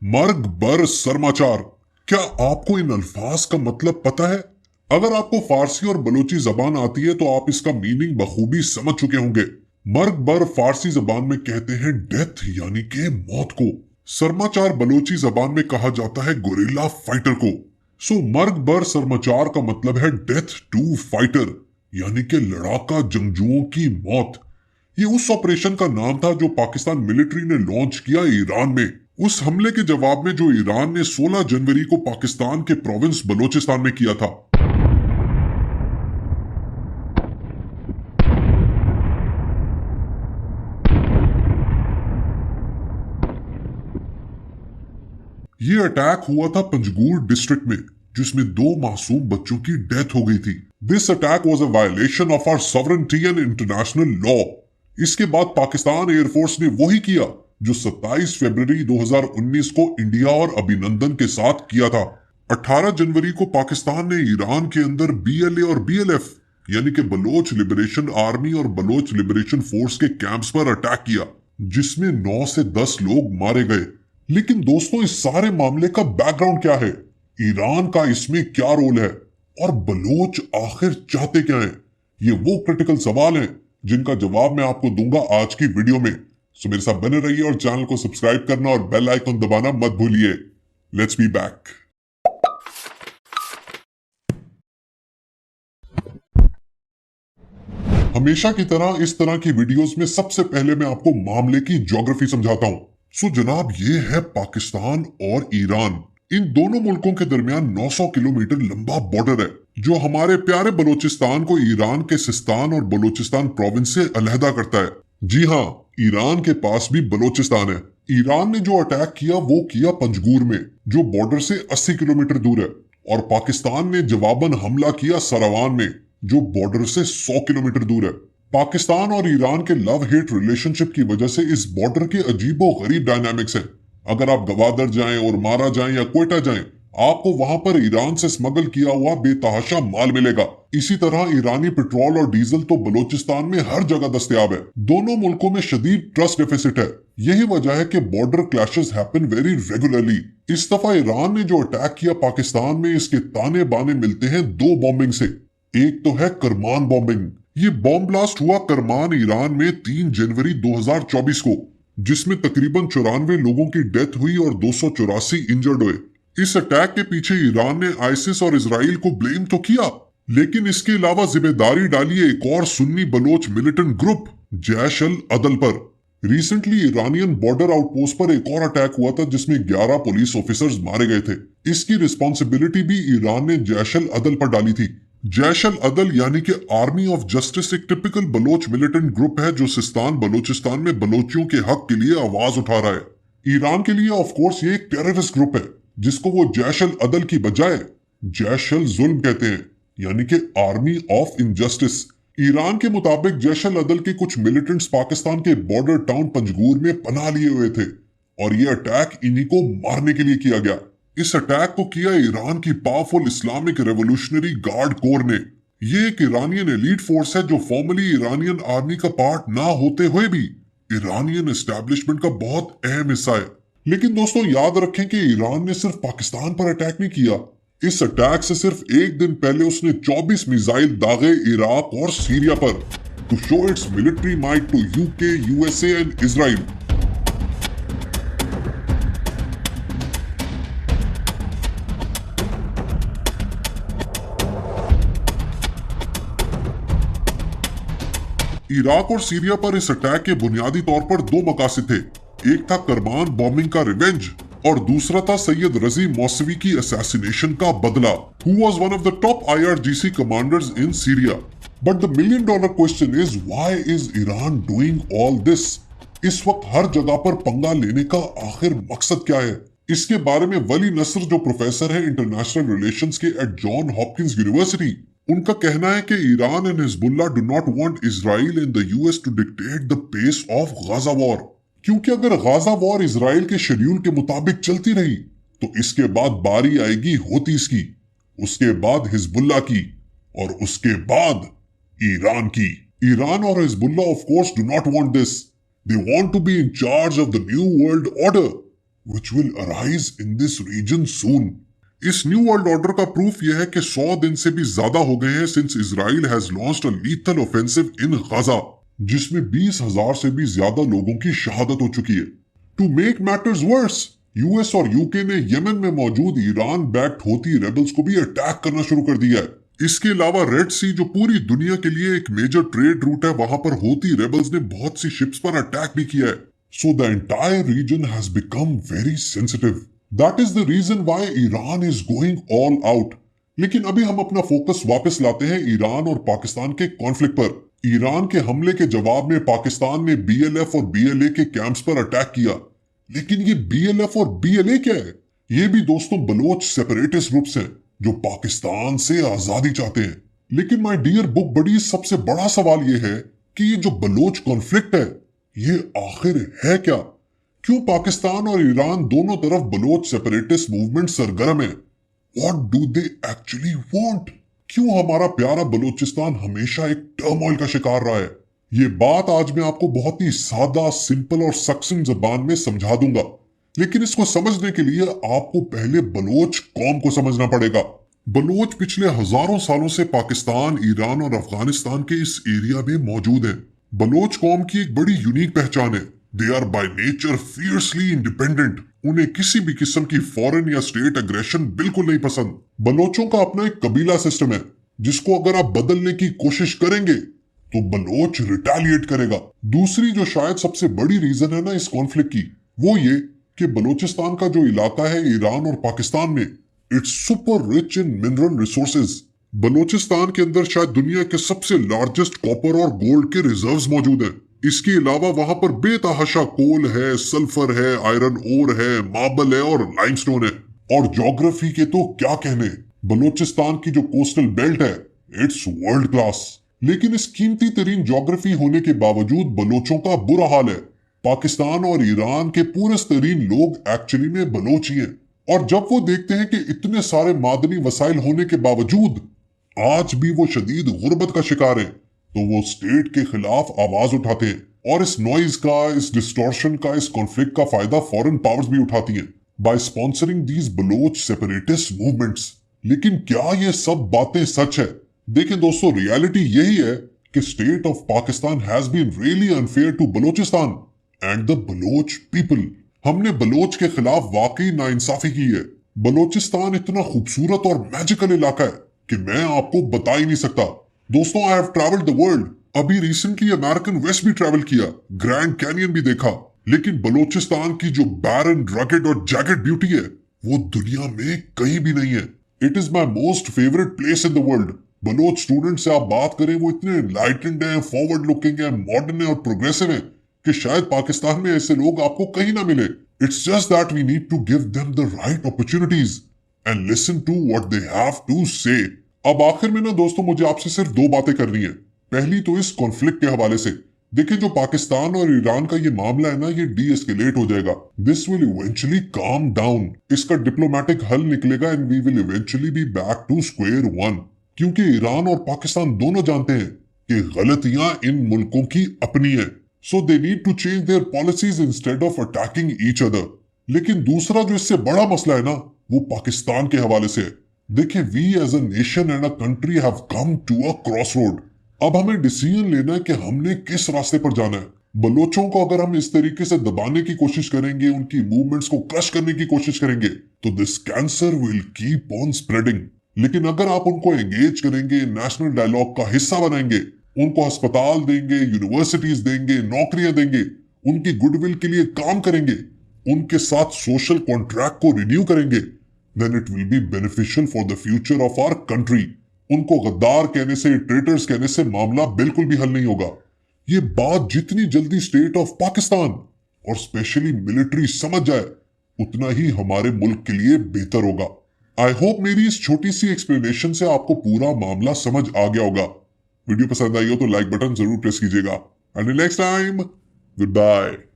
मर्ग बर समाचार। क्या आपको इन अल्फाज का मतलब पता है? अगर आपको फारसी और बलोची जबान आती है तो आप इसका मीनिंग बखूबी समझ चुके होंगे। मर्ग बर फारसी जबान में कहते हैं डेथ यानी के मौत को। सरमाचार बलोची जबान में कहा जाता है गोरिल्ला फाइटर को। सो मर्ग बर सरमाचार का मतलब है डेथ टू फाइटर यानी के लड़ाका जंगजुओं की मौत। ये उस ऑपरेशन का नाम था जो पाकिस्तान मिलिट्री ने लॉन्च किया ईरान में। उस हमले के जवाब में जो ईरान ने 16 जनवरी को पाकिस्तान के प्रोविंस बलोचिस्तान में किया था। ये अटैक हुआ था पंजगुर डिस्ट्रिक्ट में, जिसमें 2 मासूम बच्चों की डेथ हो गई थी। This attack was a violation of our sovereignty and international law. इसके बाद पाकिस्तान एयरफोर्स ने वही किया जो 27 फरवरी 2019 को इंडिया और अभिनंदन के साथ किया था। 18 जनवरी को पाकिस्तान ने ईरान के अंदर BLA और BLF यानी कि बलोच लिबरेशन आर्मी और बलोच लिबरेशन फोर्स के कैंप्स पर अटैक किया, जिसमें 9 से 10 लोग मारे गए। लेकिन दोस्तों, इस सारे मामले का बैकग्राउंड क्या है? ईरान का इसमें क्या रोल है? और बलोच आखिर चाहते क्या हैं? ये वो क्रिटिकल सवाल हैं जिनका जवाब मैं आपको दूंगा आज की वीडियो में। सो मेरे साथ बने रहिए और चैनल को सब्सक्राइब करना और बेल आइकन दबाना मत भूलिए। Let's be back. हमेशा की तरह इस तरह की वीडियोस में सबसे पहले मैं आपको मामले की ज्योग्राफी समझाता हूं। सो जनाब, ये है पाकिस्तान और ईरान। इन दोनों मुल्कों के दरमियान 900 किलोमीटर लंबा बॉर्डर है जो हमारे प्यारे बलूचिस्तान को ईरान के सिस्तान और बलूचिस्तान प्रोविंस से अलहदा करता है। जी हाँ, ईरान के पास भी बलूचिस्तान है। ईरान ने जो अटैक किया वो किया पंजगुर में, जो बॉर्डर से 80 किलोमीटर दूर है, और पाकिस्तान ने जवाबन हमला किया सरावान में, जो बॉर्डर से 100 किलोमीटर दूर है। पाकिस्तान और ईरान के लव हेट रिलेशनशिप की वजह से इस बॉर्डर के अजीबो गरीब डायनामिक्स हैं। अगर आप गवादर जाएं और मारा जाएं या क्वेटा जाएं, आपको वहां पर ईरान से स्मगल किया हुआ बेतहाशा माल मिलेगा। इसी तरह ईरानी पेट्रोल और डीजल तो बलूचिस्तान में हर जगह दस्तयाब है। दोनों मुल्कों में शदीद ट्रस्ट डेफिसिट है। यही वजह है कि border clashes happen very regularly. इस दफा ईरान ने जो अटैक किया पाकिस्तान में, इसके ताने बाने मिलते हैं 2 बॉम्बिंग से। एक तो है करमान बॉम्बिंग। ये बॉम्ब ब्लास्ट हुआ करमान, ईरान में 3 जनवरी 2024 को, जिसमें तकरीबन 94 लोगों की डेथ हुई और 284 इंजर्ड हुए। इस अटैक के पीछे ईरान ने आईसिस और इसराइल को ब्लेम तो किया, लेकिन इसके अलावा जिम्मेदारी डाली एक और सुन्नी बलोच मिलिटेंट ग्रुप जैश अल अदल पर। रिसेंटली ईरानियन बॉर्डर आउटपोस्ट पर एक और अटैक हुआ था जिसमें 11 पुलिस ऑफिसर्स मारे गए थे। इसकी रिस्पॉन्सिबिलिटी भी ईरान ने जैश अल अदल पर डाली थी। जैश अल अदल यानी कि आर्मी ऑफ जस्टिस एक टिपिकल बलोच मिलिटेंट ग्रुप है जो सिस्तान बलोचिस्तान में बलोचियों के हक के लिए आवाज उठा रहा है। ईरान के लिए ऑफ कोर्स ये एक टेररिस्ट ग्रुप है जिसको वो जैश अल अदल की बजाय जैश अल जुल्म कहते हैं, यानी कि आर्मी ऑफ इनजस्टिस। ईरान के मुताबिक जैश अल अदल के कुछ मिलिटेंट्स पाकिस्तान के बॉर्डर टाउन पंजगुर में पनाह लिए हुए थे और ये अटैक इन्हीं को मारने के लिए किया गया। इस अटैक को किया ईरान की powerful Islamic revolutionary guard core ने। ये एक ईरानियन एलीट फोर्स है जो फॉर्मली ईरानियन आर्मी का पार्ट ना होते हुए भी ईरानियन एस्टेब्लिशमेंट का बहुत अहम हिस्सा है। लेकिन दोस्तों, याद रखें कि ईरान ने सिर्फ पाकिस्तान पर अटैक नहीं किया। इस अटैक से सिर्फ एक दिन पहले उसने 24 मिसाइल दागे इराक और सीरिया पर, to show its military might to UK, USA and Israel. Iraq और सीरिया पर इस अटैक के बुनियादी तौर पर 2 मकासद थे। एक था करमान बॉम्बिंग का रिवेंज और दूसरा था सैयद रजी मौसवी की असैसिनेशन का बदला, who was one of the top IRGC commanders in Syria. But the $1 million question is, why is Iran doing all this? इस वक्त हर जगह पर पंगा लेने का आखिर मकसद क्या है? इसके बारे में वली नसर, जो प्रोफेसर है इंटरनेशनल रिलेशंस के एट जॉन हॉपकिंस यूनिवर्सिटी, उनका कहना है कि Iran and Hezbollah do not want Israel and the US to dictate the pace of Gaza war. क्योंकि अगर गाजा वॉर इजराइल के शेड्यूल के मुताबिक चलती रही तो इसके बाद बारी आएगी होतीस की, उसके बाद हिजबुल्ला की और उसके बाद ईरान की। ईरान और Hezbollah of course do not want this. They want to be in charge of the new world order, which will arise in this region soon. इस न्यू वर्ल्ड ऑर्डर का proof यह है कि 100 दिन से भी ज्यादा हो गए हैं since Israel has launched a lethal offensive in Gaza, जिसमें 20,000 से भी ज्यादा लोगों की शहादत हो चुकी है। To make matters worse, US और यूके ने यमन में मौजूद ईरान बैक्ड होती रेबल्स को भी अटैक करना शुरू कर दिया है। इसके अलावा रेड सी, जो पूरी दुनिया के लिए एक मेजर ट्रेड रूट है, वहां पर होती रेबल्स ने बहुत सी शिप्स पर अटैक भी किया है। So the entire region has become very sensitive. That is the reason why Iran is going all out. लेकिन अभी हम अपना फोकस वापस लाते हैं ईरान और पाकिस्तान के कॉन्फ्लिक्ट पर। ईरान के हमले के जवाब में पाकिस्तान ने बीएलएफ और बीएलए के कैंप्स पर अटैक किया। लेकिन ये बीएलएफ और बीएलए क्या है? ये भी दोस्तों बलोच सेपरेटिस्ट ग्रुप्स हैं जो पाकिस्तान से आजादी चाहते हैं। लेकिन माय डियर बुक बड़ी, सबसे बड़ा सवाल ये है कि ये जो बलोच कॉन्फ्लिक्ट है ये आखिर है क्या? क्यों पाकिस्तान और ईरान दोनों तरफ बलोच सेपरेटिस्ट मूवमेंट सरगर्म है? What do they actually want? क्यों हमारा प्यारा बलोचिस्तान हमेशा एक टर्मोइल का शिकार रहा है? ये बात आज मैं आपको बहुत ही सादा, सिंपल और सक्सेंट जबान में समझा दूंगा। लेकिन इसको समझने के लिए आपको पहले बलोच कौम को समझना पड़ेगा। बलोच पिछले हजारों सालों से पाकिस्तान, ईरान और अफगानिस्तान के इस एरिया में मौजूद है। बलोच कौम की एक बड़ी यूनिक पहचान है, they are by nature fiercely independent. उन्हें किसी भी किस्म की फॉरेन या स्टेट एग्रेशन बिल्कुल नहीं पसंद। बलोचों का अपना एक कबीला सिस्टम है जिसको अगर आप बदलने की कोशिश करेंगे तो बलोच रिटेलिएट करेगा। दूसरी जो शायद सबसे बड़ी रीजन है ना इस कॉन्फ्लिक्ट की, वो ये कि बलोचिस्तान का जो इलाका है ईरान और पाकिस्तान में, it's super rich in mineral resources. Balochistan के अंदर शायद दुनिया के सबसे लार्जेस्ट कॉपर और गोल्ड के रिजर्व्स मौजूद हैं। इसके अलावा वहां पर बेतहाशा कोल है, सल्फर है, आयरन ओर है, मार्बल है और लाइमस्टोन है। और ज्योग्राफी के तो क्या कहने, बलोचिस्तान की जो कोस्टल बेल्ट है इट्स वर्ल्ड क्लास। लेकिन इस कीमती तरीन ज्योग्राफी होने के बावजूद बलोचों का बुरा हाल है। पाकिस्तान और ईरान के पूरस्तरीन लोग एक्चुअली में बलोच ही हैं। और जब वो देखते हैं कि इतने सारे मादनी वसाइल होने के बावजूद आज भी वो शदीद गुर्बत का शिकार है, तो वो स्टेट के खिलाफ आवाज उठाते हैं। और इस नॉइज का, इस डिस्टॉर्शन का, इस कॉन्फ्लिक्ट का फायदा फॉरेन पावर्स भी उठाती हैं by sponsoring these Baloch separatist movements. लेकिन क्या ये सब बातें सच है? देखें दोस्तों, रियलिटी यही है कि state of Pakistan has been really unfair to Balochistan and the Baloch people. हमने बलोच के खिलाफ वाकई नाइंसाफी की है। बलोचिस्तान इतना खूबसूरत और मैजिकल इलाका है कि मैं आपको बता ही नहीं सकता। दोस्तों, I have travelled the world. अभी रिसेंटली अमेरिकन वेस्ट भी ट्रैवल किया, ग्रैंड कैनियन भी देखा। लेकिन बलोचिस्तान की जो बैरन, रगेड और जैकेट ब्यूटी है वो दुनिया में कहीं भी नहीं है। It is my most favourite place in the world. Baloch student से आप बात करें, वो इतने एनलाइटेंड हैं, फॉरवर्ड लुकिंग है, मॉडर्न है और प्रोग्रेसिव है कि शायद पाकिस्तान में ऐसे लोग आपको कहीं ना मिले। It's just that we need to give them the right opportunities and listen to what they have to say. अब आखिर में ना दोस्तों, मुझे आपसे सिर्फ दो बातें करनी है। पहली तो इस कॉन्फ्लिक्ट के हवाले से देखिए, जो पाकिस्तान और ईरान का ये मामला है ना, ये डी एस्केलेट हो जाएगा। This will eventually calm down. इसका डिप्लोमेटिक हल निकलेगा and we will eventually be back to square one. क्योंकि ईरान और पाकिस्तान दोनों जानते हैं कि गलतियां इन मुल्कों की अपनी है। So they need to change their policies instead of attacking each other. लेकिन दूसरा जो इससे बड़ा मसला है ना, वो पाकिस्तान के हवाले से है। देखिए, we as a nation and a country have come to a crossroad. अब हमें डिसीजन लेना है कि हमने किस रास्ते पर जाना है। बलोचों को अगर हम इस तरीके से दबाने की कोशिश करेंगे, उनकी मूवमेंट्स को क्रश करने की कोशिश करेंगे, तो this cancer will keep on spreading. लेकिन अगर आप उनको एंगेज करेंगे, नेशनल डायलॉग का हिस्सा बनाएंगे, उनको अस्पताल देंगे, यूनिवर्सिटीज देंगे, नौकरियां देंगे, उनकी गुडविल के लिए काम करेंगे, उनके साथ सोशल कॉन्ट्रैक्ट को रिन्यू करेंगे, then it will be beneficial for the future of our country। उनको गद्दार कहने से, ट्रेटर्स कहने से मामला बिल्कुल भी हल नहीं होगा। ये बात जितनी जल्दी स्टेट ऑफ पाकिस्तान और स्पेशली मिलिट्री समझ जाए, उतना ही हमारे मुल्क के लिए बेहतर होगा। आई होप मेरी इस छोटी सी एक्सप्लेनेशन से आपको पूरा मामला समझ आ गया होगा। वीडियो पसंद आई हो तो लाइक बटन जरूर प्रेस कीजिएगा। Until next time, good bye.